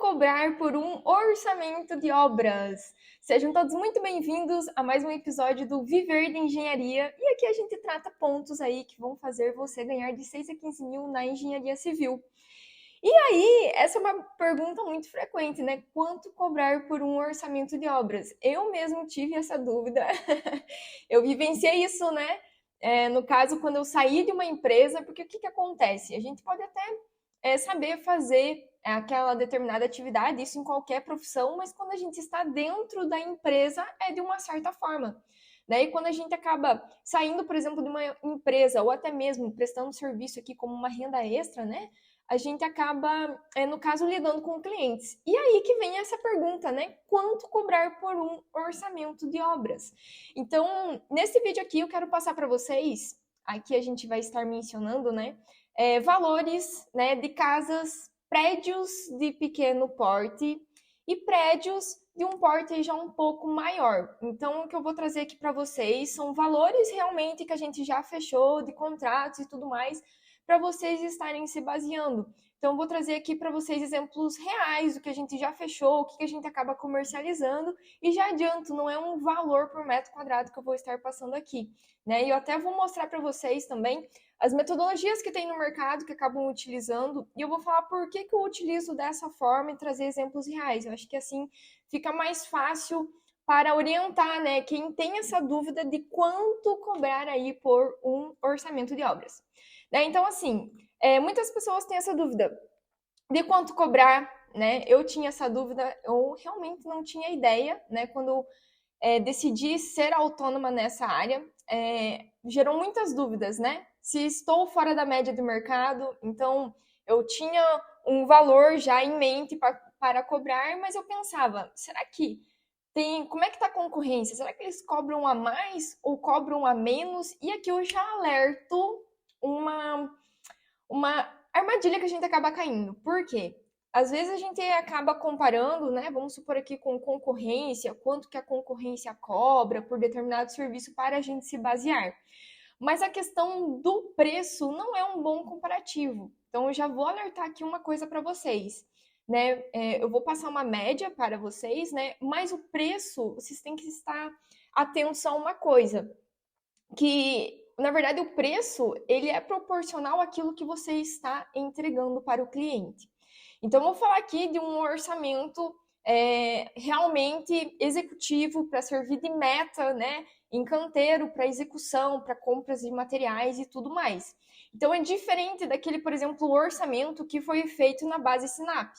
cobrar por um orçamento de obras? Sejam todos muito bem-vindos a mais um episódio do Viver de Engenharia. E aqui a gente trata pontos aí que vão fazer você ganhar de 6 a 15 mil na engenharia civil. E aí, essa é uma pergunta muito frequente, né? Quanto cobrar por um orçamento de obras? Eu mesmo tive essa dúvida. Eu vivenciei isso, né? No caso, quando eu saí de uma empresa, porque o que que acontece? A gente pode até saber fazer aquela determinada atividade, isso em qualquer profissão, mas quando a gente está dentro da empresa, é de uma certa forma. Daí, quando a gente acaba saindo, por exemplo, de uma empresa, ou até mesmo prestando serviço aqui como uma renda extra, né? A gente acaba, no caso, lidando com clientes. E aí que vem essa pergunta, né? Quanto cobrar por um orçamento de obras? Então, nesse vídeo aqui, eu quero passar para vocês, aqui a gente vai estar mencionando, né? Valores, né, de casas, prédios de pequeno porte e prédios de um porte já um pouco maior. Então, o que eu vou trazer aqui para vocês são valores realmente que a gente já fechou de contratos e tudo mais, para vocês estarem se baseando. Então, eu vou trazer aqui para vocês exemplos reais do que a gente já fechou, o que a gente acaba comercializando, e já adianto, não é um valor por metro quadrado que eu vou estar passando aqui, né? E eu até vou mostrar para vocês também as metodologias que tem no mercado que acabam utilizando, e eu vou falar por que eu utilizo dessa forma e trazer exemplos reais. Eu acho que assim fica mais fácil para orientar, né, quem tem essa dúvida de quanto cobrar aí por um orçamento de obras. Né? Então, assim, muitas pessoas têm essa dúvida de quanto cobrar, né? Eu tinha essa dúvida, eu realmente não tinha ideia, né? Quando decidi ser autônoma nessa área, gerou muitas dúvidas, né? Se estou fora da média do mercado, então eu tinha um valor já em mente para cobrar, mas eu pensava, será que como é que está a concorrência? Será que eles cobram a mais ou cobram a menos? E aqui eu já alerto uma armadilha que a gente acaba caindo. Por quê? Às vezes a gente acaba comparando, né? Vamos supor aqui com concorrência, quanto que a concorrência cobra por determinado serviço para a gente se basear. Mas a questão do preço não é um bom comparativo. Então eu já vou alertar aqui uma coisa para vocês. Né? Eu vou passar uma média para vocês, né? Mas o preço, vocês têm que estar atentos a uma coisa, que na verdade o preço ele é proporcional àquilo que você está entregando para o cliente. Então eu vou falar aqui de um orçamento realmente executivo para servir de meta, né, em canteiro para execução, para compras de materiais e tudo mais. Então é diferente daquele, por exemplo, orçamento que foi feito na base Sinap.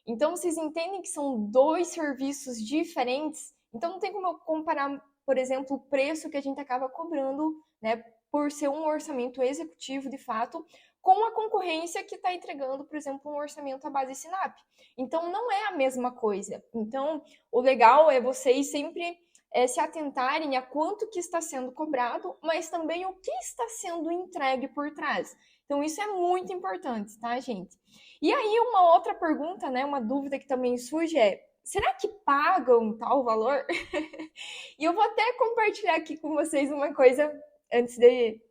Então vocês entendem que são dois serviços diferentes. Então não tem como eu comparar, por exemplo, o preço que a gente acaba cobrando, né, por ser um orçamento executivo de fato, com a concorrência que está entregando, por exemplo, um orçamento à base Sinap. Então, não é a mesma coisa. Então, o legal é vocês sempre se atentarem a quanto que está sendo cobrado, mas também o que está sendo entregue por trás. Então, isso é muito importante, tá, gente? E aí, uma outra pergunta, né, uma dúvida que também surge é, será que pagam tal valor? E eu vou até compartilhar aqui com vocês uma coisa antes de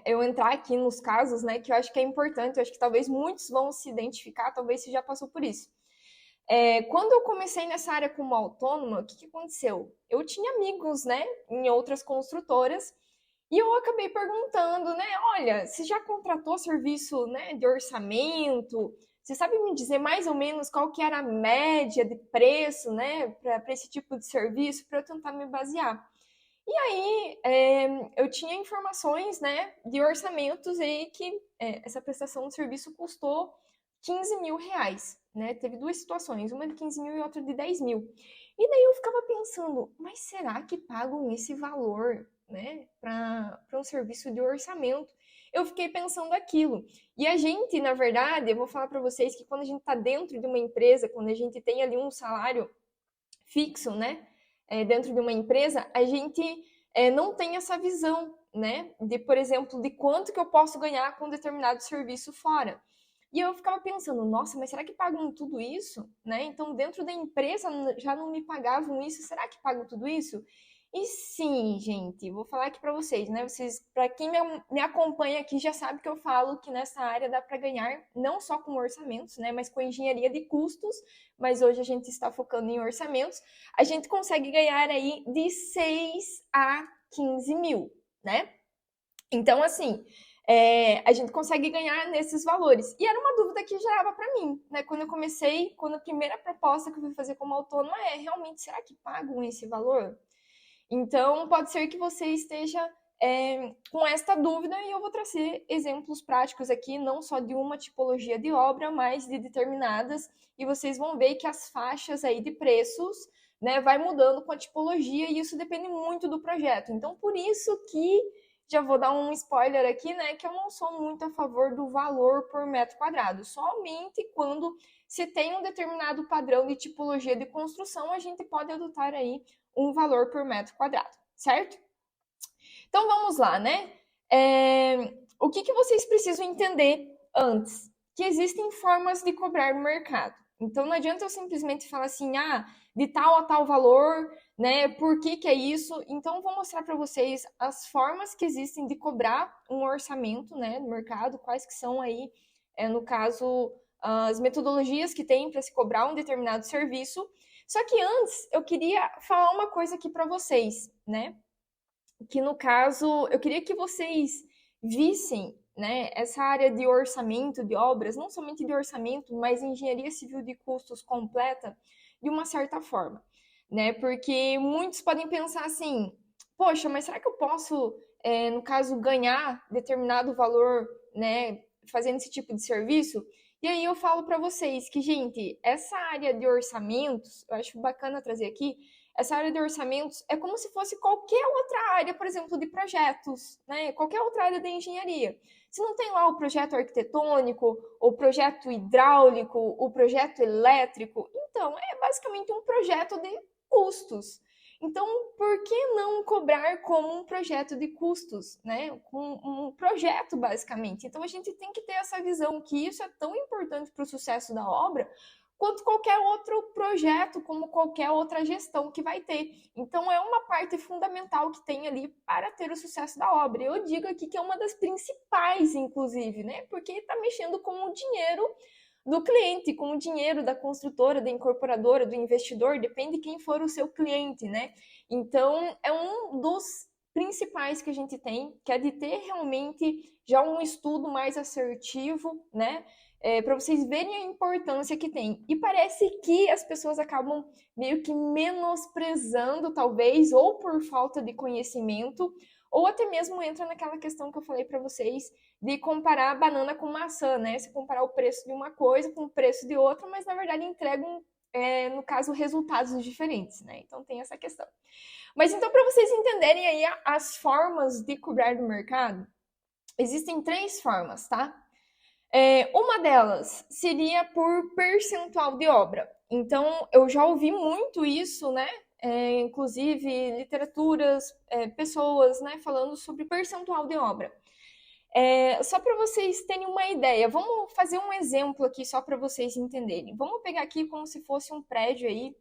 eu entrar aqui nos casos, né, que eu acho que é importante, eu acho que talvez muitos vão se identificar, talvez você já passou por isso. Quando eu comecei nessa área como autônoma, o que aconteceu? Eu tinha amigos, né, em outras construtoras, e eu acabei perguntando, né, olha, você já contratou serviço, né, de orçamento? Você sabe me dizer mais ou menos qual que era a média de preço, né, para esse tipo de serviço, para eu tentar me basear? E aí, eu tinha informações, né, de orçamentos aí que essa prestação de serviço custou 15 mil reais, né? Teve duas situações, uma de 15 mil e outra de 10 mil. E daí eu ficava pensando, mas será que pagam esse valor, né, para um serviço de orçamento? Eu fiquei pensando aquilo. E a gente, na verdade, eu vou falar para vocês que quando a gente está dentro de uma empresa, quando a gente tem ali um salário fixo, né, dentro de uma empresa, a gente não tem essa visão, né, de, por exemplo, de quanto que eu posso ganhar com determinado serviço fora. E eu ficava pensando, nossa, mas será que pagam tudo isso? Né? Então, dentro da empresa já não me pagavam isso, será que pagam tudo isso? E sim, gente, vou falar aqui para vocês, né? Para quem me acompanha aqui já sabe que eu falo que nessa área dá para ganhar não só com orçamentos, né, mas com engenharia de custos. Mas hoje a gente está focando em orçamentos. A gente consegue ganhar aí de 6 a 15 mil, né? Então, assim, a gente consegue ganhar nesses valores. E era uma dúvida que gerava para mim, né? Quando eu comecei, quando a primeira proposta que eu fui fazer como autônoma realmente, será que pagam esse valor? Então, pode ser que você esteja com esta dúvida e eu vou trazer exemplos práticos aqui, não só de uma tipologia de obra, mas de determinadas, e vocês vão ver que as faixas aí de preços, né, vai mudando com a tipologia e isso depende muito do projeto. Então, por isso que já vou dar um spoiler aqui, né, que eu não sou muito a favor do valor por metro quadrado. Somente quando se tem um determinado padrão de tipologia de construção, a gente pode adotar aí um valor por metro quadrado, certo? Então vamos lá, né? O que vocês precisam entender antes? Que existem formas de cobrar no mercado. Então não adianta eu simplesmente falar assim, de tal a tal valor, né? Por que é isso? Então eu vou mostrar para vocês as formas que existem de cobrar um orçamento, né, no mercado, quais que são aí, no caso, as metodologias que tem para se cobrar um determinado serviço. Só que antes eu queria falar uma coisa aqui para vocês, né? Que no caso eu queria que vocês vissem, né, essa área de orçamento de obras, não somente de orçamento, mas engenharia civil de custos completa, de uma certa forma, né? Porque muitos podem pensar assim, poxa, mas será que eu posso, no caso, ganhar determinado valor, né, fazendo esse tipo de serviço? E aí eu falo para vocês que, gente, essa área de orçamentos, eu acho bacana trazer aqui, essa área de orçamentos é como se fosse qualquer outra área, por exemplo, de projetos, né? Qualquer outra área da engenharia. Se não tem lá o projeto arquitetônico, o projeto hidráulico, o projeto elétrico, então é basicamente um projeto de custos. Então, por que não cobrar como um projeto de custos, né? Com um projeto, basicamente. Então, a gente tem que ter essa visão que isso é tão importante para o sucesso da obra, quanto qualquer outro projeto, como qualquer outra gestão que vai ter. Então, é uma parte fundamental que tem ali para ter o sucesso da obra. Eu digo aqui que é uma das principais, inclusive, né? Porque está mexendo com o dinheiro do cliente, com o dinheiro da construtora, da incorporadora, do investidor, depende de quem for o seu cliente, né? Então, é um dos principais que a gente tem, que é de ter realmente já um estudo mais assertivo, né? Para vocês verem a importância que tem. E parece que as pessoas acabam meio que menosprezando, talvez, ou por falta de conhecimento, ou até mesmo entra naquela questão que eu falei para vocês de comparar banana com maçã, né? Se comparar o preço de uma coisa com o preço de outra, mas na verdade entregam, no caso, resultados diferentes, né? Então tem essa questão. Mas então, para vocês entenderem aí as formas de cobrar do mercado, existem 3 formas, tá? Uma delas seria por percentual de obra. Então, eu já ouvi muito isso, né? Inclusive, literaturas, pessoas, né, falando sobre percentual de obra. Só para vocês terem uma ideia, vamos fazer um exemplo aqui só para vocês entenderem. Vamos pegar aqui como se fosse um prédio aí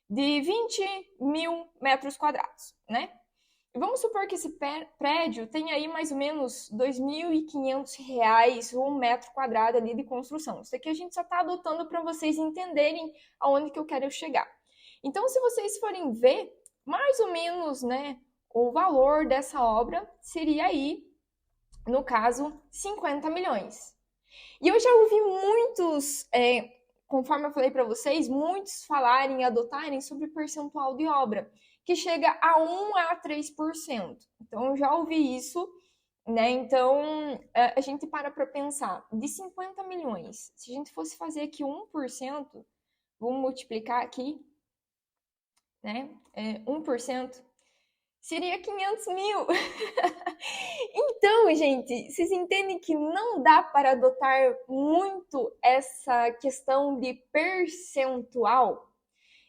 de 20 mil metros quadrados, né? Vamos supor que esse prédio tem aí mais ou menos R$ 2.500 um metro quadrado ali de construção. Isso aqui a gente só está adotando para vocês entenderem aonde que eu quero chegar. Então, se vocês forem ver, mais ou menos, né, o valor dessa obra seria aí, no caso, 50 milhões. E eu já ouvi muitos, conforme eu falei para vocês, muitos falarem, adotarem sobre percentual de obra, que chega a 1 a 3%. Então, eu já ouvi isso, né? Então, a gente para pensar, de 50 milhões, se a gente fosse fazer aqui 1%, vamos multiplicar aqui, né? 1%, seria 500 mil. Então, gente, vocês entendem que não dá para adotar muito essa questão de percentual?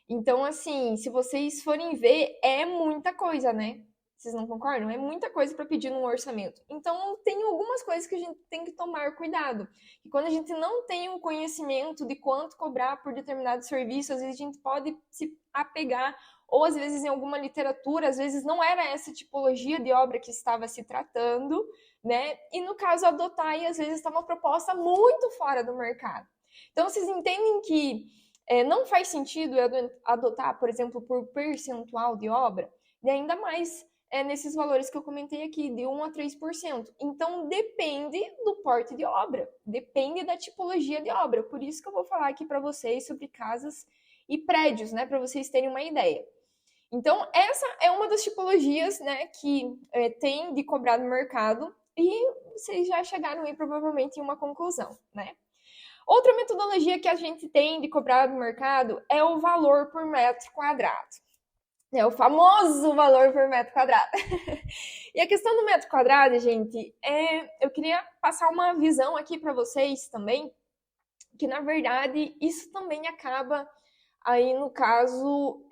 Então, assim, se vocês forem ver, é muita coisa, né? Vocês não concordam? É muita coisa para pedir num orçamento. Então, tem algumas coisas que a gente tem que tomar cuidado. E quando a gente não tem um conhecimento de quanto cobrar por determinado serviço, às vezes a gente pode se apegar, ou às vezes em alguma literatura, às vezes não era essa tipologia de obra que estava se tratando, né? E no caso, adotar, e às vezes está uma proposta muito fora do mercado. Então, vocês entendem que não faz sentido adotar, por exemplo, por percentual de obra, e ainda mais nesses valores que eu comentei aqui, de 1 a 3%. Então, depende do porte de obra, depende da tipologia de obra. Por isso que eu vou falar aqui para vocês sobre casas e prédios, né, para vocês terem uma ideia. Então, essa é uma das tipologias, né, que tem de cobrar no mercado, e vocês já chegaram aí provavelmente em uma conclusão, né? Outra metodologia que a gente tem de cobrar no mercado é o valor por metro quadrado. É o famoso valor por metro quadrado. E a questão do metro quadrado, gente, eu queria passar uma visão aqui para vocês também, que na verdade isso também acaba aí no caso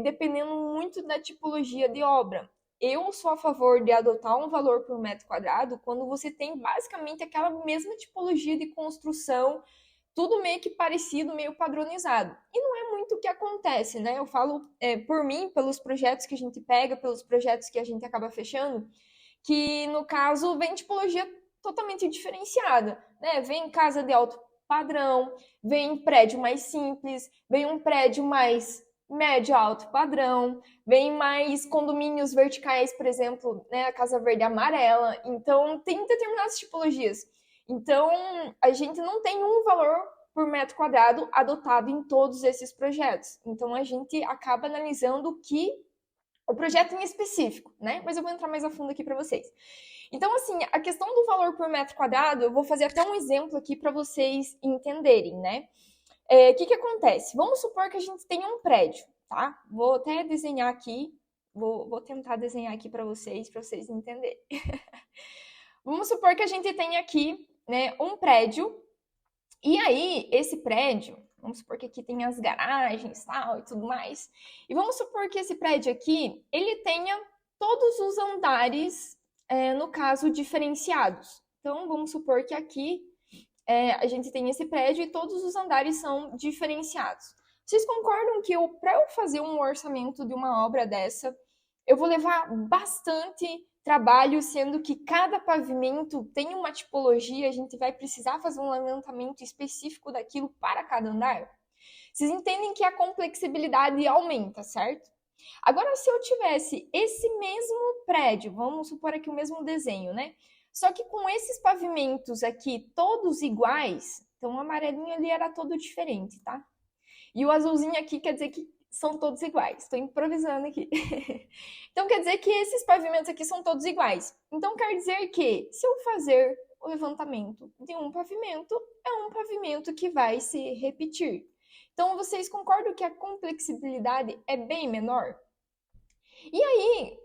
dependendo muito da tipologia de obra. Eu sou a favor de adotar um valor por metro quadrado quando você tem basicamente aquela mesma tipologia de construção, tudo meio que parecido, meio padronizado. E não é muito o que acontece, né? Eu falo por mim, pelos projetos que a gente pega, pelos projetos que a gente acaba fechando, que no caso vem tipologia totalmente diferenciada, né? Vem casa de alto padrão, vem prédio mais simples, vem um prédio mais médio alto padrão, vem mais condomínios verticais, por exemplo, né, a Casa Verde amarela. Então, tem determinadas tipologias. Então, a gente não tem um valor por metro quadrado adotado em todos esses projetos. Então, a gente acaba analisando o projeto em específico, né? Mas eu vou entrar mais a fundo aqui para vocês. Então, assim, a questão do valor por metro quadrado, eu vou fazer até um exemplo aqui para vocês entenderem, né? O que acontece? Vamos supor que a gente tenha um prédio, tá? Vou até desenhar aqui, vou tentar desenhar aqui para vocês entenderem. Vamos supor que a gente tenha aqui, né, um prédio, e aí esse prédio, vamos supor que aqui tem as garagens, tal, e tudo mais, e vamos supor que esse prédio aqui, ele tenha todos os andares, no caso, diferenciados. Então, vamos supor que aqui a gente tem esse prédio e todos os andares são diferenciados. Vocês concordam que para eu fazer um orçamento de uma obra dessa, eu vou levar bastante trabalho, sendo que cada pavimento tem uma tipologia, a gente vai precisar fazer um levantamento específico daquilo para cada andar? Vocês entendem que a complexibilidade aumenta, certo? Agora, se eu tivesse esse mesmo prédio, vamos supor aqui o mesmo desenho, né? Só que com esses pavimentos aqui todos iguais, então o amarelinho ali era todo diferente, tá? E o azulzinho aqui quer dizer que são todos iguais. Estou improvisando aqui. Então quer dizer que esses pavimentos aqui são todos iguais. Então quer dizer que se eu fazer o levantamento de um pavimento, é um pavimento que vai se repetir. Então vocês concordam que a complexibilidade é bem menor? E aí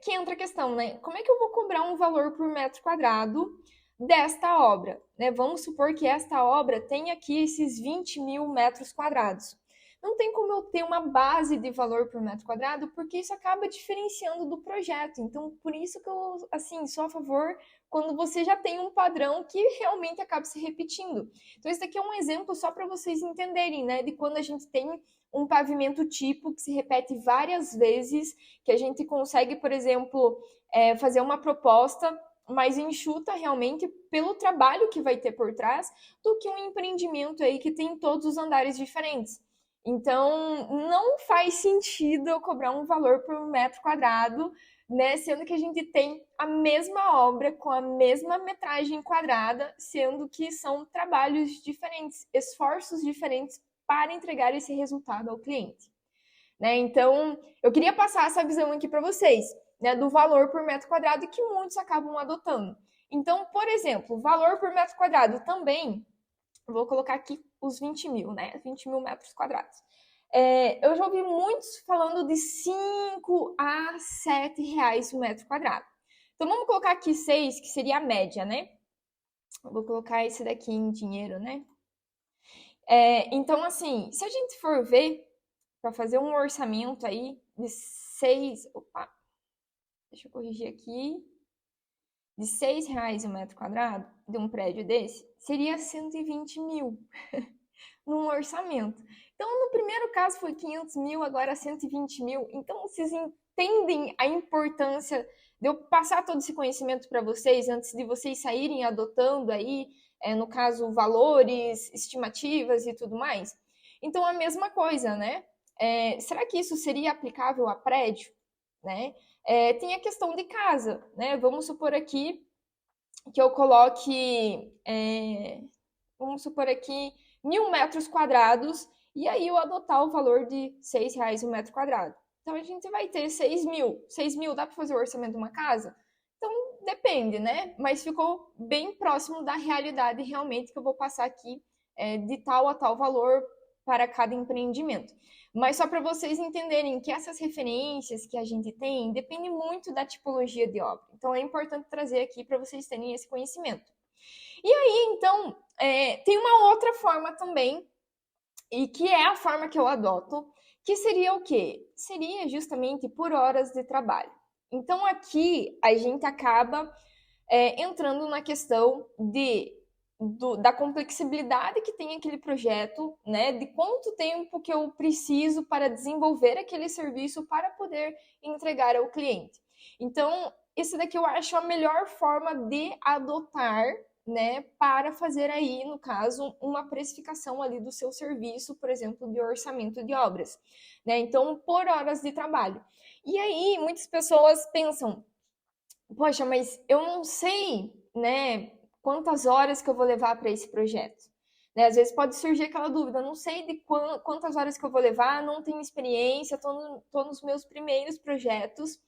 que entra a questão, né? Como é que eu vou cobrar um valor por metro quadrado desta obra? Né? Vamos supor que esta obra tem aqui esses 20 mil metros quadrados. Não tem como eu ter uma base de valor por metro quadrado, porque isso acaba diferenciando do projeto. Então, por isso que eu, assim, sou a favor quando você já tem um padrão que realmente acaba se repetindo. Então, esse daqui é um exemplo só para vocês entenderem, né? De quando a gente tem um pavimento tipo que se repete várias vezes, que a gente consegue, por exemplo, fazer uma proposta mais enxuta realmente pelo trabalho que vai ter por trás do que um empreendimento aí que tem todos os andares diferentes. Então, não faz sentido eu cobrar um valor por metro quadrado, né? Sendo que a gente tem a mesma obra com a mesma metragem quadrada, sendo que são trabalhos diferentes, esforços diferentes para entregar esse resultado ao cliente, né? Então, eu queria passar essa visão aqui para vocês, né, do valor por metro quadrado que muitos acabam adotando. Então, por exemplo, valor por metro quadrado também, vou colocar aqui os 20 mil, né? 20 mil metros quadrados. Eu já ouvi muitos falando de 5 a 7 reais o metro quadrado. Então, vamos colocar aqui 6, que seria a média, né? Vou colocar esse daqui em dinheiro, né? Então, assim, se a gente for ver, para fazer um orçamento aí de 6... Opa! deixa eu corrigir aqui, de R$ 6 o metro quadrado de um prédio desse, seria 120 mil num orçamento. Então, no primeiro caso foi 500 mil, agora 120 mil. Então, vocês entendem a importância de eu passar todo esse conhecimento para vocês antes de vocês saírem adotando aí, no caso, valores, estimativas e tudo mais? Então, a mesma coisa, né? Será que isso seria aplicável a prédio? Né? Tem a questão de casa, né? Vamos supor aqui que eu coloque, vamos supor aqui, 1.000 metros quadrados, e aí eu adotar o valor de R$ 6 o metro quadrado. Então a gente vai ter 6 mil. 6 mil dá para fazer o orçamento de uma casa? Então depende, né? Mas ficou bem próximo da realidade realmente que eu vou passar aqui, de tal a tal valor para cada empreendimento. Mas só para vocês entenderem que essas referências que a gente tem dependem muito da tipologia de obra. Então é importante trazer aqui para vocês terem esse conhecimento. E aí, então, tem uma outra forma também, e que é a forma que eu adoto, que seria o quê? Seria justamente por horas de trabalho. Então, aqui a gente acaba entrando na questão da complexibilidade que tem aquele projeto, né? De quanto tempo que eu preciso para desenvolver aquele serviço para poder entregar ao cliente. Então, esse daqui eu acho a melhor forma de adotar, né, para fazer aí, no caso, uma precificação ali do seu serviço, por exemplo, de orçamento de obras, né? Então, por horas de trabalho. E aí, muitas pessoas pensam, poxa, mas eu não sei, né, quantas horas que eu vou levar para esse projeto. Né? Às vezes pode surgir aquela dúvida, não sei de quantas horas que eu vou levar, não tenho experiência, tô nos meus primeiros projetos.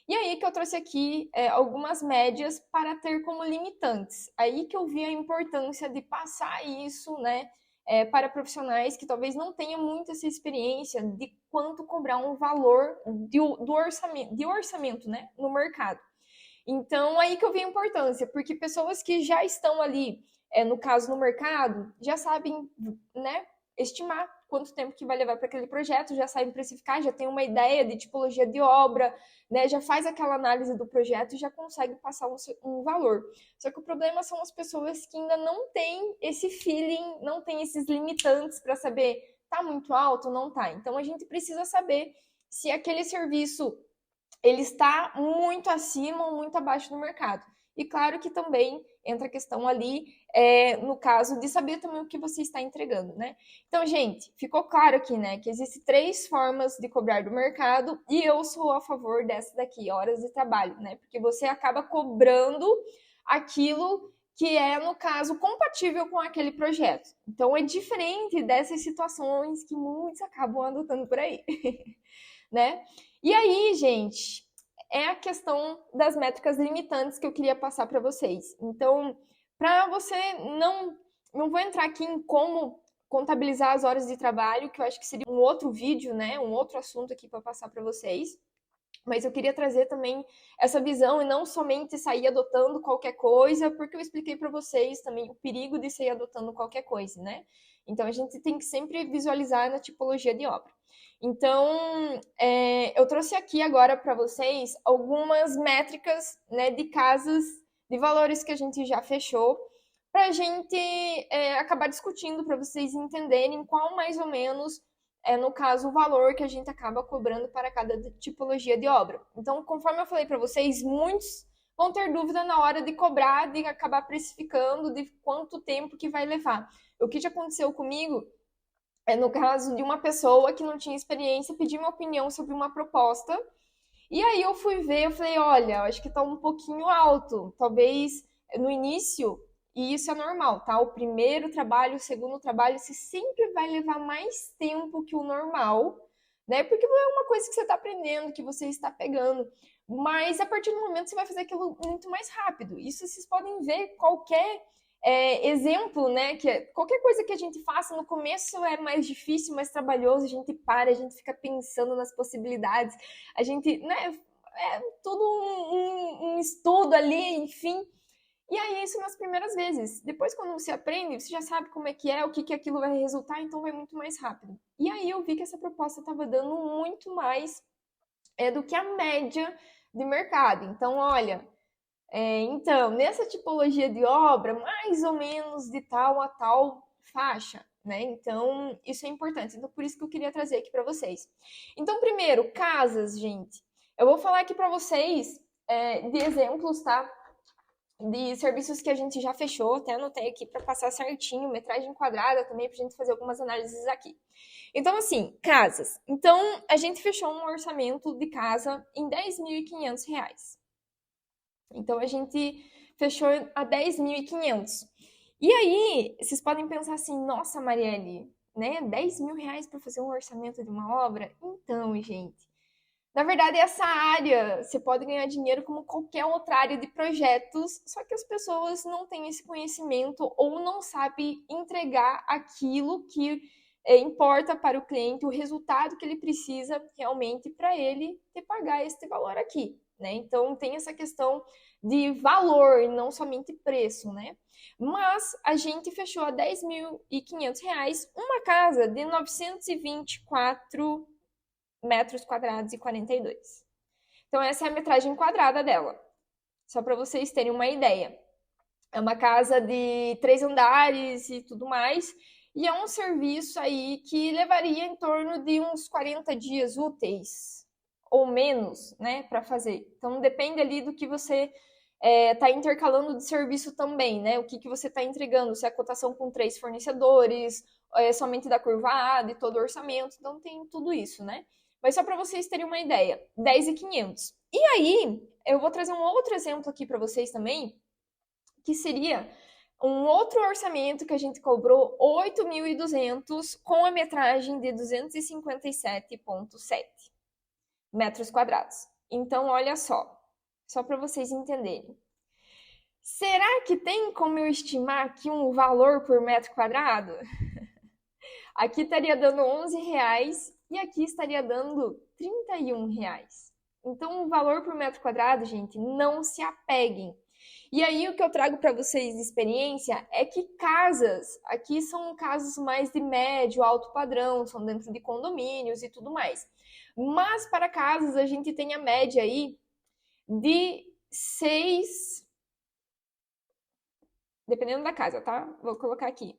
E aí que eu trouxe aqui algumas médias para ter como limitantes. Aí que eu vi a importância de passar isso, né, para profissionais que talvez não tenham muito essa experiência de quanto cobrar um valor de orçamento, né, no mercado. Então, aí que eu vi a importância, porque pessoas que já estão ali, no caso, no mercado, já sabem, né, estimar quanto tempo que vai levar para aquele projeto, já sabem precificar, já tem uma ideia de tipologia de obra, né, já faz aquela análise do projeto e já consegue passar um valor. Só que o problema são as pessoas que ainda não têm esse feeling, não têm esses limitantes para saber, tá muito alto, não tá. Então, a gente precisa saber se aquele serviço ele está muito acima ou muito abaixo do mercado. E claro que também entra a questão ali, no caso, de saber também o que você está entregando, né? Então, gente, ficou claro aqui, né, que existem 3 formas de cobrar do mercado e eu sou a favor dessa daqui, horas de trabalho, né? Porque você acaba cobrando aquilo que é, no caso, compatível com aquele projeto. Então, é diferente dessas situações que muitos acabam adotando por aí, né? E aí, gente, é a questão das métricas limitantes que eu queria passar para vocês. Então, para você não vou entrar aqui em como contabilizar as horas de trabalho, que eu acho que seria um outro vídeo, né? Um outro assunto aqui para passar para vocês. Mas eu queria trazer também essa visão e não somente sair adotando qualquer coisa, porque eu expliquei para vocês também o perigo de sair adotando qualquer coisa, né? Então a gente tem que sempre visualizar na tipologia de obra. Então, eu trouxe aqui agora para vocês algumas métricas, né, de casas, de valores que a gente já fechou, para a gente acabar discutindo, para vocês entenderem qual mais ou menos no caso, o valor que a gente acaba cobrando para cada tipologia de obra. Então, conforme eu falei para vocês, muitos vão ter dúvida na hora de cobrar, de acabar precificando, de quanto tempo que vai levar. O que já aconteceu comigo no caso de uma pessoa que não tinha experiência, pedir minha opinião sobre uma proposta, e aí eu fui ver, eu falei, olha, acho que tá um pouquinho alto, talvez no início, e isso é normal, tá? O primeiro trabalho, o segundo trabalho, você sempre vai levar mais tempo que o normal, né? Porque é uma coisa que você tá aprendendo, que você está pegando. Mas a partir do momento você vai fazer aquilo muito mais rápido. Isso vocês podem ver qualquer exemplo, né? Que qualquer coisa que a gente faça no começo é mais difícil, mais trabalhoso, a gente para, a gente fica pensando nas possibilidades, a gente, né? É tudo um estudo ali, enfim. E aí, isso nas primeiras vezes. Depois, quando você aprende, você já sabe como é, o que aquilo vai resultar, então vai muito mais rápido. E aí eu vi que essa proposta estava dando muito mais do que a média de mercado. Então, olha, então, nessa tipologia de obra, mais ou menos de tal a tal faixa, né? Então, isso é importante. Então, por isso que eu queria trazer aqui para vocês. Então, primeiro, casas, gente. Eu vou falar aqui para vocês de exemplos, tá? De serviços que a gente já fechou, até anotei aqui para passar certinho, metragem quadrada também, para a gente fazer algumas análises aqui. Então, assim, casas. Então, a gente fechou um orçamento de casa em R$ 10.500. Então, a gente fechou a 10.500. E aí, vocês podem pensar assim, nossa, Marielle, né? R$ 10.000 para fazer um orçamento de uma obra? Então, gente, na verdade, essa área você pode ganhar dinheiro como qualquer outra área de projetos, só que as pessoas não têm esse conhecimento ou não sabem entregar aquilo que importa para o cliente, o resultado que ele precisa realmente para ele te pagar este valor aqui, né? Então tem essa questão de valor, não somente preço, né? Mas a gente fechou a R$ 10.500 uma casa de 924 metros quadrados e 42. Então, essa é a metragem quadrada dela. Só para vocês terem uma ideia. É uma casa de 3 andares e tudo mais. E é um serviço aí que levaria em torno de uns 40 dias úteis ou menos, né, para fazer. Então, depende ali do que você está intercalando de serviço também, né? O que você está entregando, se é a cotação com 3 fornecedores, somente da curva A, de todo o orçamento. Então, tem tudo isso, né? Mas só para vocês terem uma ideia, 10.500. E aí, eu vou trazer um outro exemplo aqui para vocês também, que seria um outro orçamento que a gente cobrou 8.200 com a metragem de 257,7 metros quadrados. Então, olha só para vocês entenderem. Será que tem como eu estimar aqui um valor por metro quadrado? Aqui estaria dando R$ 11 e aqui estaria dando R$ 31. Então, o valor por metro quadrado, gente, não se apeguem. E aí, o que eu trago para vocês de experiência é que casas, aqui são casos mais de médio, alto padrão, são dentro de condomínios e tudo mais. Mas para casas, a gente tem a média aí de 6, dependendo da casa, tá? Vou colocar aqui.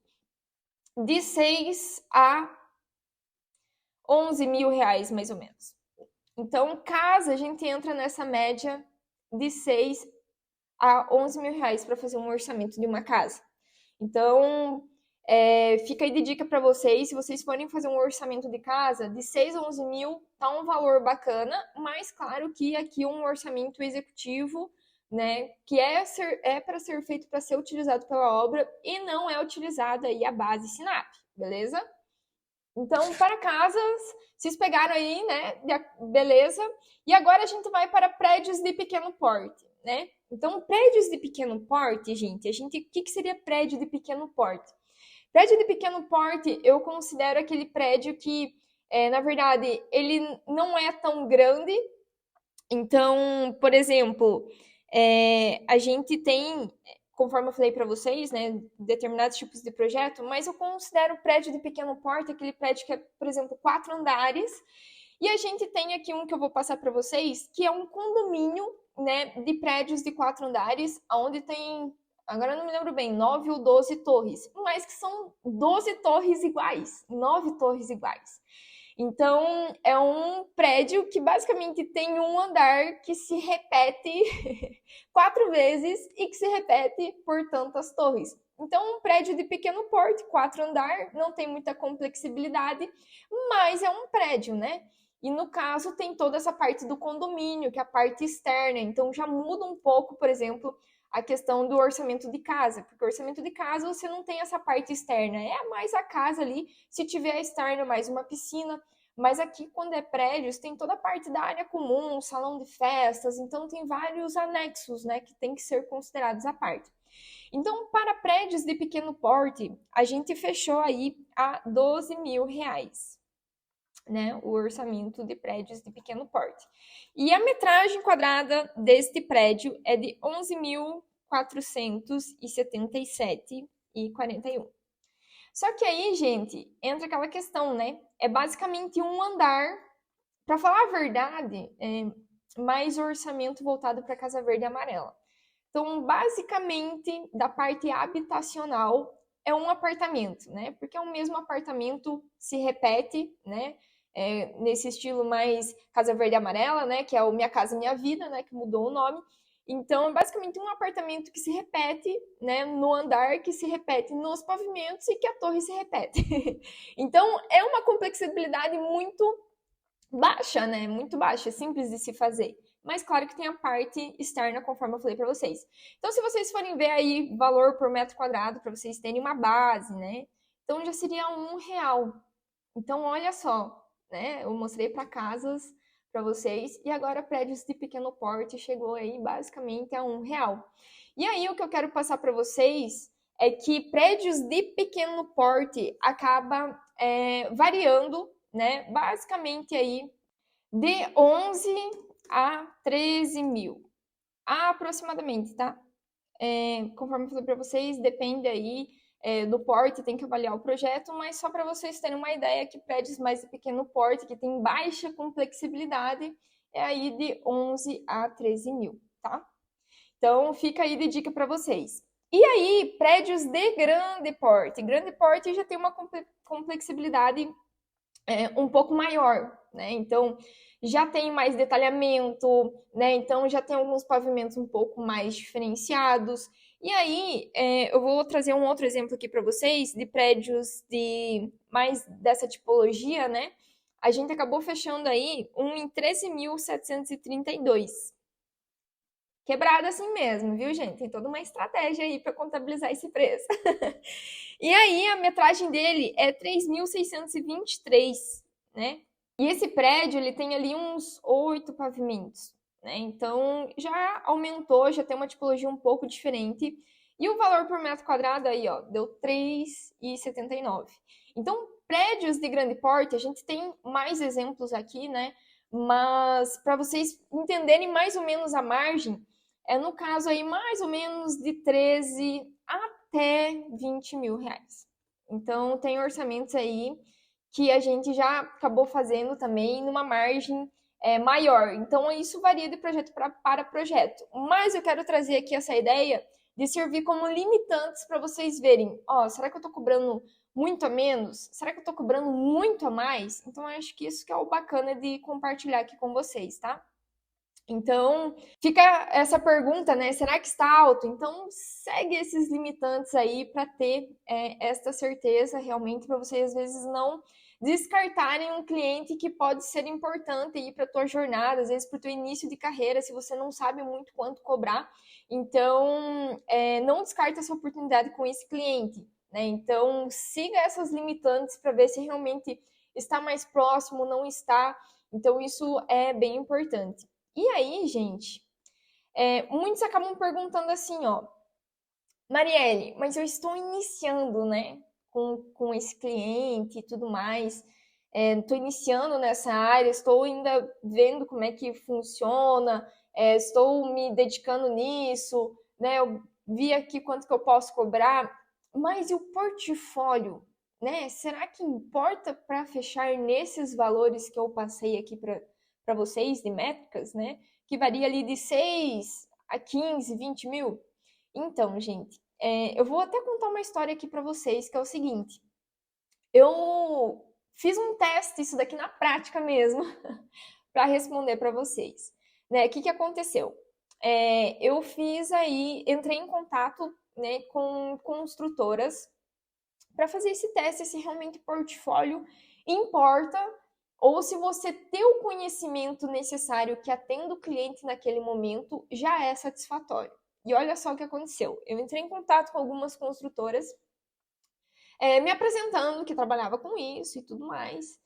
De 6 a R$ 11.000, mais ou menos. Então, casa, a gente entra nessa média de 6 a R$ 11.000 para fazer um orçamento de uma casa. Então, fica aí de dica para vocês, se vocês forem fazer um orçamento de casa, de 6 a 11 mil tá um valor bacana, mas claro que aqui um orçamento executivo, né, que é para ser feito para ser utilizado pela obra e não é utilizada aí a base Sinap, beleza? Então, para casas, vocês pegaram aí, né? Beleza. E agora a gente vai para prédios de pequeno porte, né? Então, prédios de pequeno porte, gente, o que seria prédio de pequeno porte? Prédio de pequeno porte, eu considero aquele prédio que, na verdade, ele não é tão grande. Então, por exemplo, a gente tem, conforme eu falei para vocês, né, determinados tipos de projeto, mas eu considero prédio de pequeno porte aquele prédio que é, por exemplo, 4 andares. E a gente tem aqui um que eu vou passar para vocês, que é um condomínio, né, de prédios de 4 andares, onde tem, agora eu não me lembro bem, 9 ou 12 torres, mas que são 12 torres iguais, 9 torres iguais. Então, é um prédio que basicamente tem um andar que se repete 4 vezes e que se repete por tantas torres. Então, um prédio de pequeno porte, 4 andar, não tem muita complexibilidade, mas é um prédio, né? E no caso, tem toda essa parte do condomínio, que é a parte externa. Então, já muda um pouco, por exemplo, a questão do orçamento de casa, porque o orçamento de casa você não tem essa parte externa, é mais a casa ali, se tiver a externa, mais uma piscina. Mas aqui, quando é prédios, tem toda a parte da área comum, salão de festas, então tem vários anexos, né, que tem que ser considerados à parte. Então, para prédios de pequeno porte, a gente fechou aí a R$ 12.000, né, o orçamento de prédios de pequeno porte. E a metragem quadrada deste prédio é de 11.477,41. Só que aí, gente, entra aquela questão, né? É basicamente um andar. Para falar a verdade, mais orçamento voltado para Casa Verde e Amarela. Então, basicamente, da parte habitacional, é um apartamento, né? Porque é o mesmo apartamento, se repete, né? Nesse estilo mais Casa Verde e Amarela, né? Que é o Minha Casa Minha Vida, né? Que mudou o nome. Então, é basicamente um apartamento que se repete, né? No andar, que se repete nos pavimentos e que a torre se repete. Então, é uma complexibilidade muito baixa, né? Muito baixa, simples de se fazer. Mas claro que tem a parte externa, conforme eu falei para vocês. Então, se vocês forem ver aí valor por metro quadrado, para vocês terem uma base, né? Então já seria R$ 1. Então, olha só, né? Eu mostrei para casas para vocês e agora prédios de pequeno porte chegou aí basicamente a R$ 1. E aí o que eu quero passar para vocês é que prédios de pequeno porte acaba variando, né? Basicamente aí de 11 a 13 mil, aproximadamente, tá? Conforme eu falei para vocês, depende aí do porte, tem que avaliar o projeto, mas só para vocês terem uma ideia que prédios mais de pequeno porte, que tem baixa complexibilidade, é aí de 11 a 13 mil, tá? Então, fica aí de dica para vocês. E aí, prédios de grande porte já tem uma complexibilidade um pouco maior, né? Então, já tem mais detalhamento, né? Então, já tem alguns pavimentos um pouco mais diferenciados. E aí, eu vou trazer um outro exemplo aqui para vocês de prédios de mais dessa tipologia, né? A gente acabou fechando aí um em 13.732. Quebrado assim mesmo, viu, gente? Tem toda uma estratégia aí para contabilizar esse preço. E aí, a metragem dele é 3.623, né? E esse prédio, ele tem ali uns 8 pavimentos, né? Então, já aumentou, já tem uma tipologia um pouco diferente. E o valor por metro quadrado aí, ó, deu 3,79. Então, prédios de grande porte, a gente tem mais exemplos aqui, né? Mas para vocês entenderem mais ou menos a margem, no caso aí mais ou menos de 13 até 20 mil reais. Então, tem orçamentos aí que a gente já acabou fazendo também numa margem maior. Então, isso varia de projeto para projeto. Mas eu quero trazer aqui essa ideia de servir como limitantes para vocês verem, ó, será que eu estou cobrando muito a menos? Será que eu estou cobrando muito a mais? Então, eu acho que isso que é o bacana de compartilhar aqui com vocês, tá? Então, fica essa pergunta, né? Será que está alto? Então, segue esses limitantes aí para ter esta certeza realmente, para vocês às vezes não descartarem um cliente que pode ser importante aí para a tua jornada, às vezes para o teu início de carreira, se você não sabe muito quanto cobrar. Então, não descarta essa oportunidade com esse cliente, né? Então, siga essas limitantes para ver se realmente está mais próximo, não está. Então, isso é bem importante. E aí, gente, muitos acabam perguntando assim, ó, Marielle, mas eu estou iniciando, né, com esse cliente e tudo mais, estou iniciando nessa área, estou ainda vendo como é que funciona, estou me dedicando nisso, né, eu vi aqui quanto que eu posso cobrar, mas e o portfólio, né, será que importa para fechar nesses valores que eu passei aqui para vocês, de métricas, né, que varia ali de 6 a 15, 20 mil? Então, gente, eu vou até contar uma história aqui para vocês, que é o seguinte. Eu fiz um teste, isso daqui na prática mesmo, para responder para vocês. Né? O que aconteceu? Eu fiz aí, entrei em contato, né, com construtoras para fazer esse teste, se realmente o portfólio importa ou se você ter o conhecimento necessário que atenda o cliente naquele momento já é satisfatório. E olha só o que aconteceu. Eu entrei em contato com algumas construtoras, me apresentando que trabalhava com isso e tudo mais.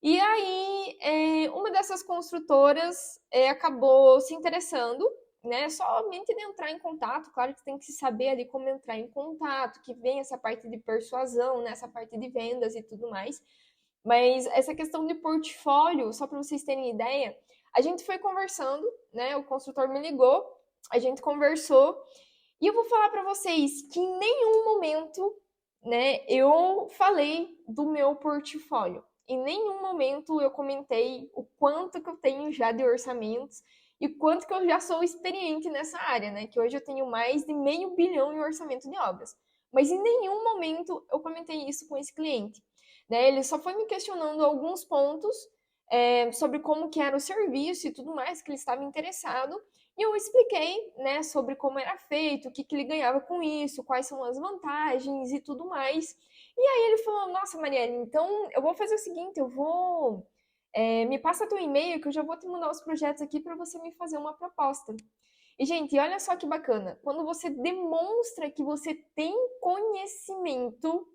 E aí, uma dessas construtoras acabou se interessando, né? Somente de entrar em contato. Claro que tem que saber ali como entrar em contato, que vem essa parte de persuasão, né? Essa parte de vendas e tudo mais. Mas essa questão de portfólio, só para vocês terem ideia, a gente foi conversando, né? O construtor me ligou, a gente conversou, e eu vou falar para vocês que em nenhum momento, né, eu falei do meu portfólio. Em nenhum momento eu comentei o quanto que eu tenho já de orçamentos. e quanto que eu já sou experiente nessa área, né? Que hoje eu tenho mais de R$500 milhão em orçamento de obras. Mas em nenhum momento eu comentei isso com esse cliente, né? Ele só foi me questionando alguns pontos sobre como que era o serviço e tudo mais, que ele estava interessado. E eu expliquei, né, sobre como era feito, o que, que ele ganhava com isso, quais são as vantagens e tudo mais. E aí ele falou, nossa, Marielle, então eu vou fazer o seguinte, me passa teu e-mail que eu já vou te mandar os projetos aqui para você me fazer uma proposta. E, gente, olha só que bacana. Quando você demonstra que você tem conhecimento,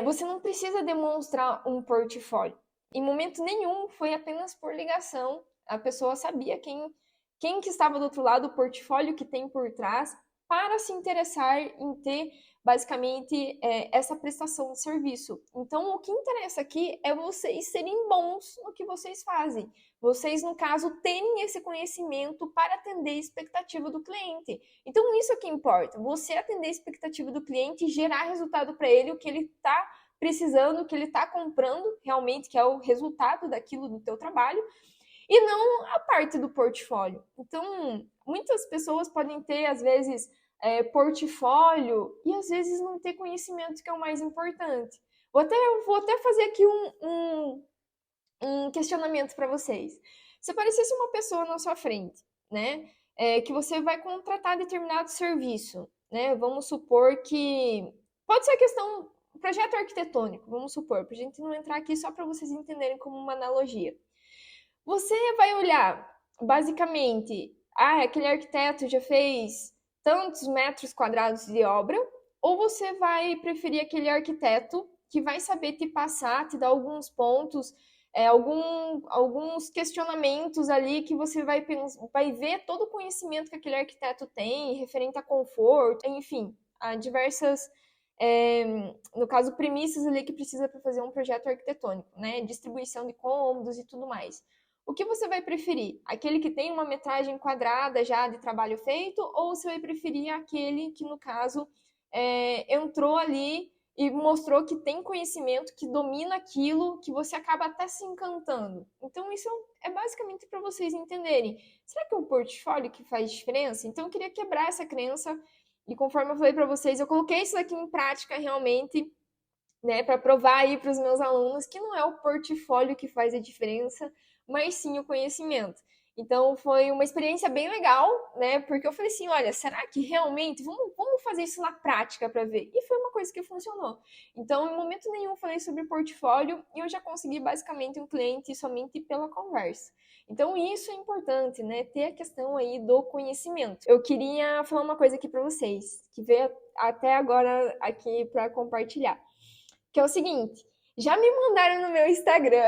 você não precisa demonstrar um portfólio. Em momento nenhum foi apenas por ligação. A pessoa sabia quem que estava do outro lado, o portfólio que tem por trás, para se interessar em ter, basicamente, essa prestação de serviço. Então, o que interessa aqui é vocês serem bons no que vocês fazem. Vocês, no caso, terem esse conhecimento para atender a expectativa do cliente. Então, isso é que importa. Você atender a expectativa do cliente e gerar resultado para ele, o que ele está precisando, o que ele está comprando, realmente, que é o resultado daquilo do teu trabalho, e não a parte do portfólio. Então, muitas pessoas podem ter, às vezes, portfólio e, às vezes, não ter conhecimento, que é o mais importante. Vou até fazer aqui um questionamento para vocês. Se aparecesse uma pessoa na sua frente, né, que você vai contratar determinado serviço, né, vamos supor que pode ser questão projeto arquitetônico, vamos supor, para a gente não entrar aqui só para vocês entenderem como uma analogia. Você vai olhar, basicamente, aquele arquiteto já fez tantos metros quadrados de obra, ou você vai preferir aquele arquiteto que vai saber te passar, te dar alguns pontos, alguns questionamentos ali que você vai ver todo o conhecimento que aquele arquiteto tem, referente a conforto, enfim, a diversas, no caso, premissas ali que precisa para fazer um projeto arquitetônico, né? Distribuição de cômodos e tudo mais. O que você vai preferir? Aquele que tem uma metragem quadrada já de trabalho feito, ou você vai preferir aquele que, no caso, entrou ali e mostrou que tem conhecimento, que domina aquilo, que você acaba até se encantando? Então, isso é basicamente para vocês entenderem. Será que é o portfólio que faz diferença? Então, eu queria quebrar essa crença, e conforme eu falei para vocês, eu coloquei isso aqui em prática realmente, né, para provar aí para os meus alunos que não é o portfólio que faz a diferença, mas sim o conhecimento. Então foi uma experiência bem legal, né? Porque eu falei assim, olha, será que realmente vamos fazer isso na prática para ver? E foi uma coisa que funcionou. Então, em momento nenhum eu falei sobre portfólio e eu já consegui basicamente um cliente somente pela conversa. Então, isso é importante, né? Ter a questão aí do conhecimento. Eu queria falar uma coisa aqui para vocês, que veio até agora aqui para compartilhar, que é o seguinte, já me mandaram no meu Instagram,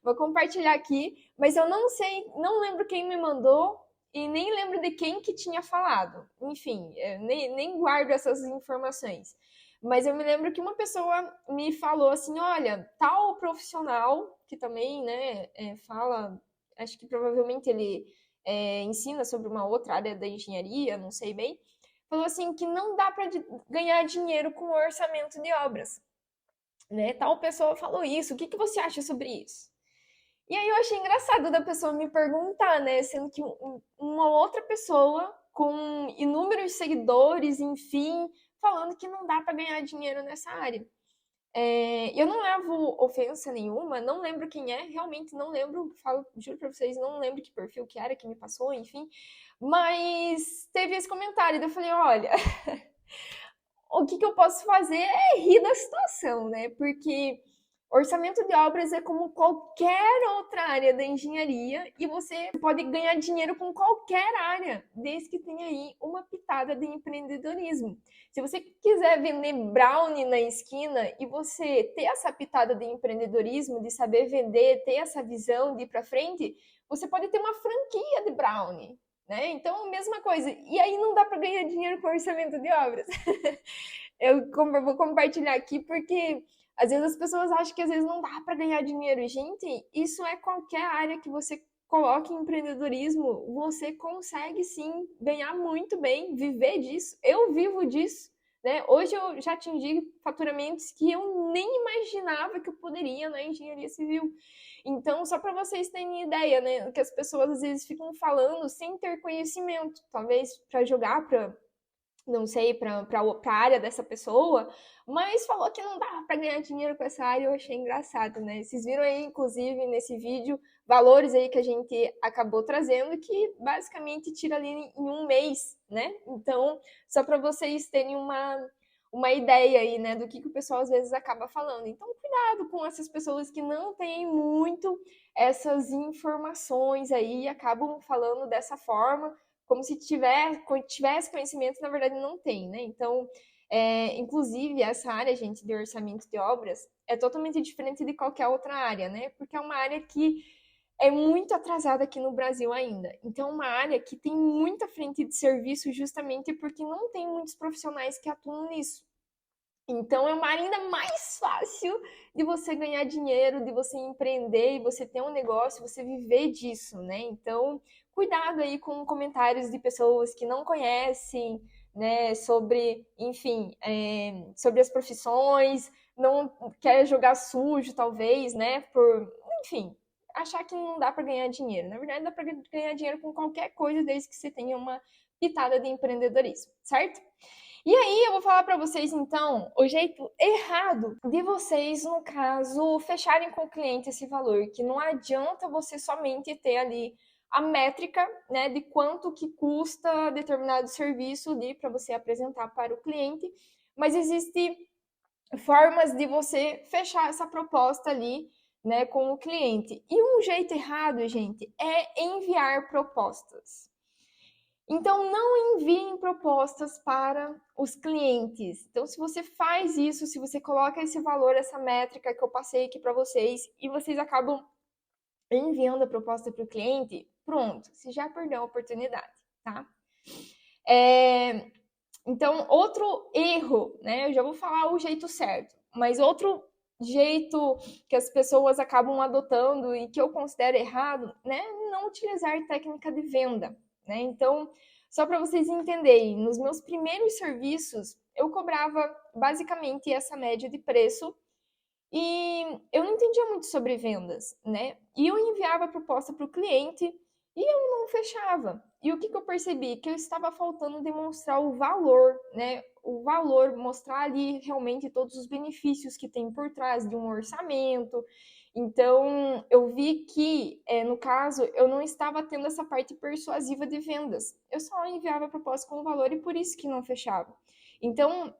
vou compartilhar aqui, mas eu não sei, não lembro quem me mandou e nem lembro de quem que tinha falado. Enfim, nem guardo essas informações. Mas eu me lembro que uma pessoa me falou assim, olha, tal profissional, que também, né, fala, acho que provavelmente ele ensina sobre uma outra área da engenharia, não sei bem, falou assim que não dá para ganhar dinheiro com o orçamento de obras, né? Tal pessoa falou isso, o que que você acha sobre isso? E aí eu achei engraçado da pessoa me perguntar, né? Sendo que uma outra pessoa com inúmeros seguidores, enfim, falando que não dá para ganhar dinheiro nessa área. Eu não levo ofensa nenhuma, não lembro quem é, realmente não lembro, juro pra vocês, não lembro que perfil que era, que me passou, enfim. Mas teve esse comentário, daí eu falei, olha, o que eu posso fazer é rir da situação, né? Porque orçamento de obras é como qualquer outra área da engenharia e você pode ganhar dinheiro com qualquer área, desde que tenha aí uma pitada de empreendedorismo. Se você quiser vender brownie na esquina e você ter essa pitada de empreendedorismo, de saber vender, ter essa visão de ir para frente, você pode ter uma franquia de brownie, né? Então, mesma coisa. E aí não dá para ganhar dinheiro com orçamento de obras. Eu vou compartilhar aqui porque às vezes as pessoas acham que às vezes não dá para ganhar dinheiro. E, gente, isso é qualquer área que você coloque em empreendedorismo, você consegue sim ganhar muito bem, viver disso. Eu vivo disso, né? Hoje eu já atingi faturamentos que eu nem imaginava que eu poderia na engenharia civil. Então, só para vocês terem ideia, né, que as pessoas às vezes ficam falando sem ter conhecimento, talvez para jogar para, não sei, para a área dessa pessoa, mas falou que não dava para ganhar dinheiro com essa área. Eu achei engraçado, né? Vocês viram aí, inclusive, nesse vídeo, valores aí que a gente acabou trazendo, que basicamente tira ali em um mês, né? Então, só para vocês terem uma ideia aí, né, do que o pessoal às vezes acaba falando. Então, cuidado com essas pessoas que não têm muito essas informações aí e acabam falando dessa forma, como se tivesse conhecimento, na verdade não tem, né? Então, inclusive, essa área, gente, de orçamento de obras é totalmente diferente de qualquer outra área, né? Porque é uma área que é muito atrasada aqui no Brasil ainda. Então, é uma área que tem muita frente de serviço justamente porque não tem muitos profissionais que atuam nisso. Então, é uma área ainda mais fácil de você ganhar dinheiro, de você empreender e você ter um negócio, você viver disso, né? Então, cuidado aí com comentários de pessoas que não conhecem, né, sobre, enfim, sobre as profissões, não quer jogar sujo, talvez, né, enfim, achar que não dá para ganhar dinheiro. Na verdade, dá para ganhar dinheiro com qualquer coisa, desde que você tenha uma pitada de empreendedorismo, certo? E aí eu vou falar para vocês então o jeito errado de vocês, no caso, fecharem com o cliente esse valor, que não adianta você somente ter ali a métrica, né, de quanto que custa determinado serviço para você apresentar para o cliente, mas existe formas de você fechar essa proposta ali, né, com o cliente. E um jeito errado, gente, é enviar propostas. Então, não enviem propostas para os clientes. Então, se você faz isso, se você coloca esse valor, essa métrica que eu passei aqui para vocês, e vocês acabam enviando a proposta para o cliente, pronto, você já perdeu a oportunidade, tá? Então, outro erro, né? Eu já vou falar o jeito certo, mas outro jeito que as pessoas acabam adotando e que eu considero errado, né? Não utilizar técnica de venda, né? Então, só para vocês entenderem, nos meus primeiros serviços, eu cobrava basicamente essa média de preço e eu não entendia muito sobre vendas, né? E eu enviava a proposta para o cliente e eu não fechava. E o que eu percebi? Que eu estava faltando demonstrar o valor, né? O valor, mostrar ali realmente todos os benefícios que tem por trás de um orçamento. Então, eu vi que, no caso, eu não estava tendo essa parte persuasiva de vendas. Eu só enviava a proposta com o valor e por isso que não fechava. Então,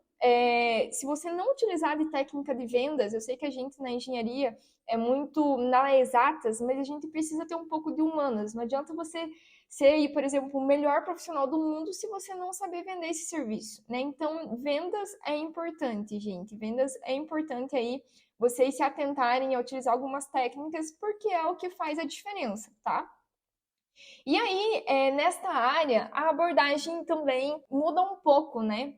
se você não utilizar de técnica de vendas, eu sei que a gente na engenharia é muito na exatas, mas a gente precisa ter um pouco de humanas. Não adianta você ser, por exemplo, o melhor profissional do mundo se você não saber vender esse serviço, né? Então, vendas é importante, gente. Vendas é importante aí vocês se atentarem a utilizar algumas técnicas, porque é o que faz a diferença, tá? E aí, nesta área, a abordagem também muda um pouco, né?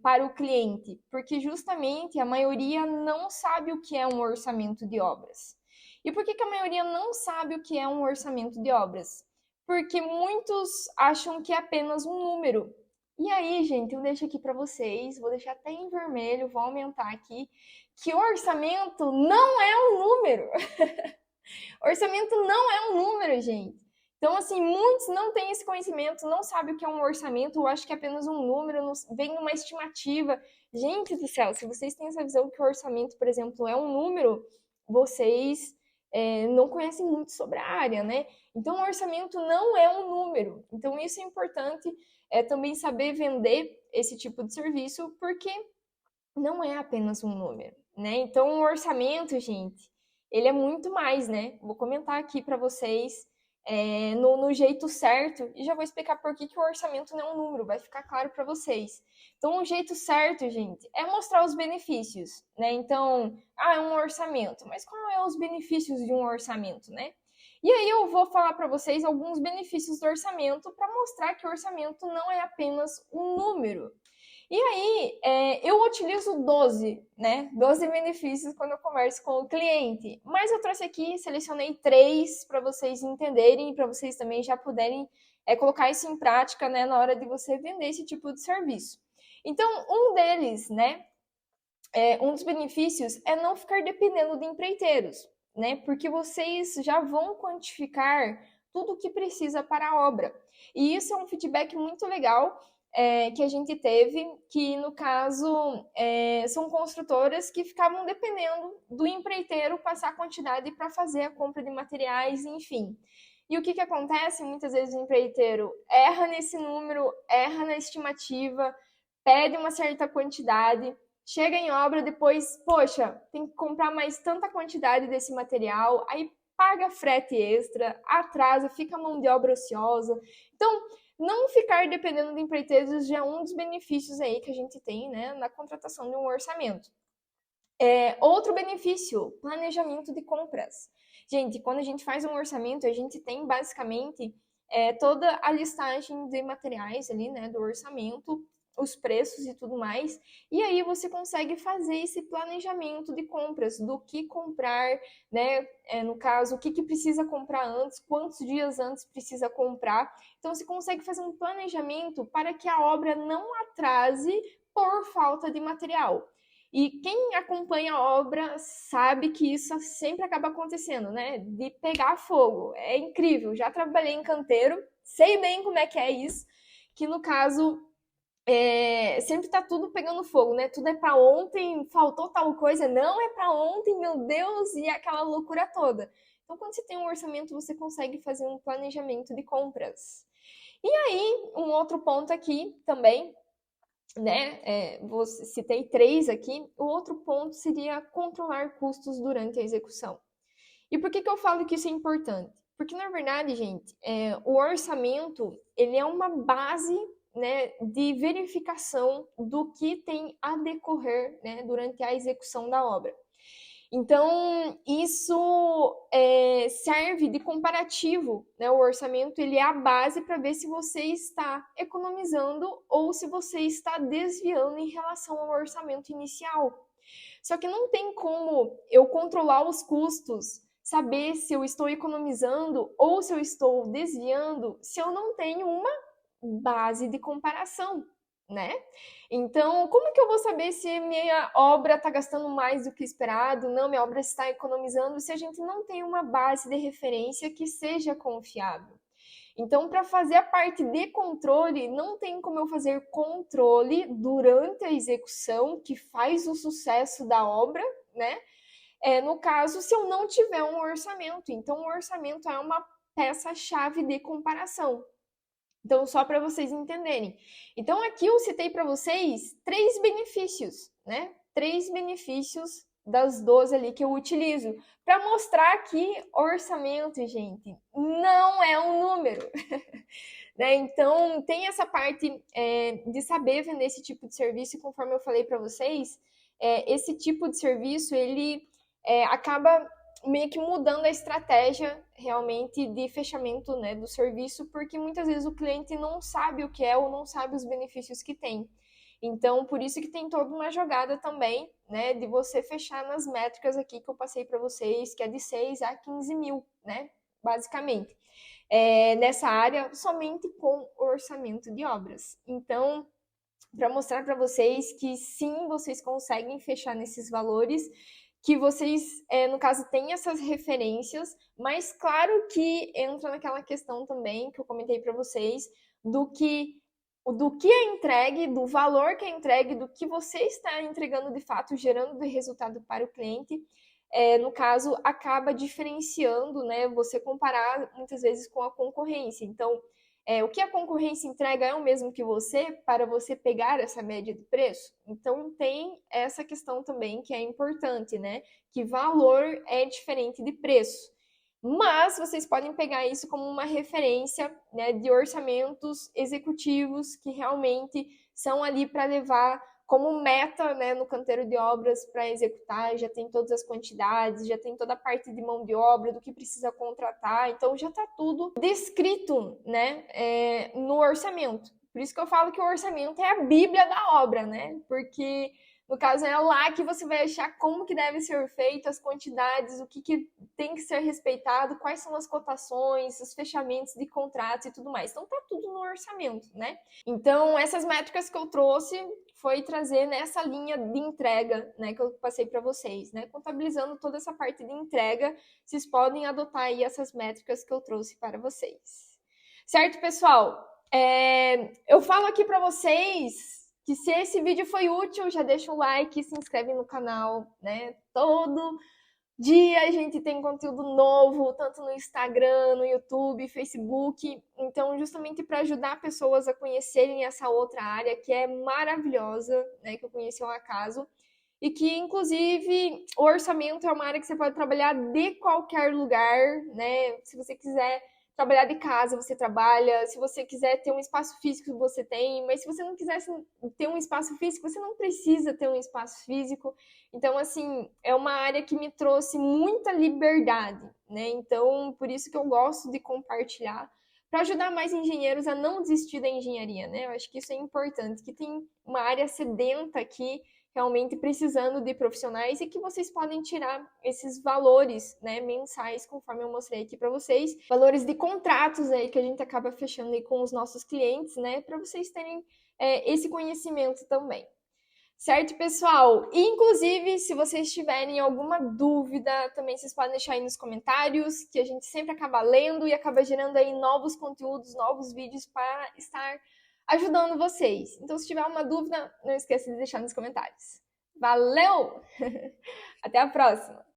Para o cliente, porque justamente a maioria não sabe o que é um orçamento de obras. E por que a maioria não sabe o que é um orçamento de obras? Porque muitos acham que é apenas um número. E aí, gente, eu deixo aqui para vocês, vou deixar até em vermelho, vou aumentar aqui, que orçamento não é um número. Orçamento não é um número, gente. Então, assim, muitos não têm esse conhecimento, não sabem o que é um orçamento, ou acham que é apenas um número, vem uma estimativa. Gente do céu, se vocês têm essa visão que o orçamento, por exemplo, é um número, vocês não conhecem muito sobre a área, né? Então, o orçamento não é um número. Então, isso é importante, também saber vender esse tipo de serviço, porque não é apenas um número, né? Então, o orçamento, gente, ele é muito mais, né? Vou comentar aqui para vocês no jeito certo e já vou explicar por que o orçamento não é um número, vai ficar claro para vocês. Então, o jeito certo, gente, é mostrar os benefícios, né? Então, é um orçamento, mas qual é os benefícios de um orçamento, né? E aí eu vou falar para vocês alguns benefícios do orçamento para mostrar que o orçamento não é apenas um número. E aí, eu utilizo 12, né? 12 benefícios quando eu converso com o cliente. Mas eu trouxe aqui, selecionei 3 para vocês entenderem e para vocês também já puderem colocar isso em prática, né? Na hora de você vender esse tipo de serviço. Então, um deles, né, um dos benefícios é não ficar dependendo de empreiteiros, né? Porque vocês já vão quantificar tudo o que precisa para a obra. E isso é um feedback muito legal que a gente teve, que no caso são construtoras que ficavam dependendo do empreiteiro passar a quantidade para fazer a compra de materiais, enfim. E o que acontece? Muitas vezes o empreiteiro erra nesse número, erra na estimativa, pede uma certa quantidade, chega em obra, depois, poxa, tem que comprar mais tanta quantidade desse material, aí paga frete extra, atrasa, fica mão de obra ociosa. Então, não ficar dependendo de empreiteiros já é um dos benefícios aí que a gente tem, né, na contratação de um orçamento. Outro benefício, planejamento de compras. Gente, quando a gente faz um orçamento, a gente tem basicamente toda a listagem de materiais ali, né, do orçamento, os preços e tudo mais, e aí você consegue fazer esse planejamento de compras, do que comprar, né, no caso, o que precisa comprar antes, quantos dias antes precisa comprar. Então, você consegue fazer um planejamento para que a obra não atrase por falta de material. E quem acompanha a obra sabe que isso sempre acaba acontecendo, né? De pegar fogo. É incrível. Já trabalhei em canteiro, sei bem como é que é isso. Que no caso, sempre tá tudo pegando fogo, né? Tudo é para ontem, faltou tal coisa, não é para ontem, meu Deus, e aquela loucura toda. Então, quando você tem um orçamento, você consegue fazer um planejamento de compras. E aí, um outro ponto aqui também, né? Citei 3 aqui. O outro ponto seria controlar custos durante a execução. E por que eu falo que isso é importante? Porque, na verdade, gente, o orçamento ele é uma base, né, de verificação do que tem a decorrer, né, durante a execução da obra. Então, isso serve de comparativo, né? O orçamento ele é a base para ver se você está economizando ou se você está desviando em relação ao orçamento inicial. Só que não tem como eu controlar os custos, saber se eu estou economizando ou se eu estou desviando, se eu não tenho uma base de comparação, né? Então, como que eu vou saber se minha obra está gastando mais do que esperado? Não, minha obra está economizando, se a gente não tem uma base de referência que seja confiável. Então, para fazer a parte de controle, não tem como eu fazer controle durante a execução, que faz o sucesso da obra, né? No caso, se eu não tiver um orçamento. Então, o orçamento é uma peça-chave de comparação. Então, só para vocês entenderem. Então, aqui eu citei para vocês 3 benefícios, né? 3 benefícios das 12 ali que eu utilizo para mostrar que orçamento, gente, não é um número. Né? Então, tem essa parte de saber vender esse tipo de serviço, e conforme eu falei para vocês, esse tipo de serviço, ele acaba meio que mudando a estratégia realmente de fechamento, né, do serviço, porque muitas vezes o cliente não sabe o que é ou não sabe os benefícios que tem. Então, por isso que tem toda uma jogada também, né, de você fechar nas métricas aqui que eu passei para vocês, que é de 6 a 15 mil, né, basicamente. Nessa área, somente com orçamento de obras. Então, para mostrar para vocês que sim, vocês conseguem fechar nesses valores, que vocês, no caso, têm essas referências, mas claro que entra naquela questão também que eu comentei para vocês, do que é entregue, do valor que é entregue, do que você está entregando de fato, gerando de resultado para o cliente. No caso, acaba diferenciando, né? Você comparar muitas vezes com a concorrência. Então, o que a concorrência entrega é o mesmo que você para você pegar essa média de preço? Então, tem essa questão também que é importante, né? Que valor é diferente de preço. Mas vocês podem pegar isso como uma referência, né, de orçamentos executivos que realmente são ali para levar como meta, né, no canteiro de obras para executar, já tem todas as quantidades, já tem toda a parte de mão de obra, do que precisa contratar, então já está tudo descrito, né, no orçamento. Por isso que eu falo que o orçamento é a bíblia da obra, né, porque No caso, é lá que você vai achar como que deve ser feito, as quantidades, o que tem que ser respeitado, quais são as cotações, os fechamentos de contratos e tudo mais. Então, tá tudo no orçamento, né? Então, essas métricas que eu trouxe foi trazer nessa linha de entrega, né, que eu passei para vocês, né? Contabilizando toda essa parte de entrega, vocês podem adotar aí essas métricas que eu trouxe para vocês. Certo, pessoal? Eu falo aqui para vocês que se esse vídeo foi útil, já deixa o like, se inscreve no canal, né? Todo dia a gente tem conteúdo novo, tanto no Instagram, no YouTube, Facebook. Então, justamente para ajudar pessoas a conhecerem essa outra área que é maravilhosa, né? Que eu conheci ao acaso. E que, inclusive, o orçamento é uma área que você pode trabalhar de qualquer lugar, né? Se você quiser trabalhar de casa, você trabalha. Se você quiser ter um espaço físico, você tem. Mas se você não quiser ter um espaço físico, você não precisa ter um espaço físico. Então, assim, é uma área que me trouxe muita liberdade, né? Então, por isso que eu gosto de compartilhar, para ajudar mais engenheiros a não desistir da engenharia, né? Eu acho que isso é importante, que tem uma área sedenta aqui, realmente precisando de profissionais e que vocês podem tirar esses valores, né, mensais, conforme eu mostrei aqui para vocês, valores de contratos aí que a gente acaba fechando aí com os nossos clientes, né, para vocês terem esse conhecimento também. Certo, pessoal? Inclusive, se vocês tiverem alguma dúvida, também vocês podem deixar aí nos comentários, que a gente sempre acaba lendo e acaba gerando aí novos conteúdos, novos vídeos para estar ajudando vocês. Então, se tiver uma dúvida, não esqueça de deixar nos comentários. Valeu! Até a próxima!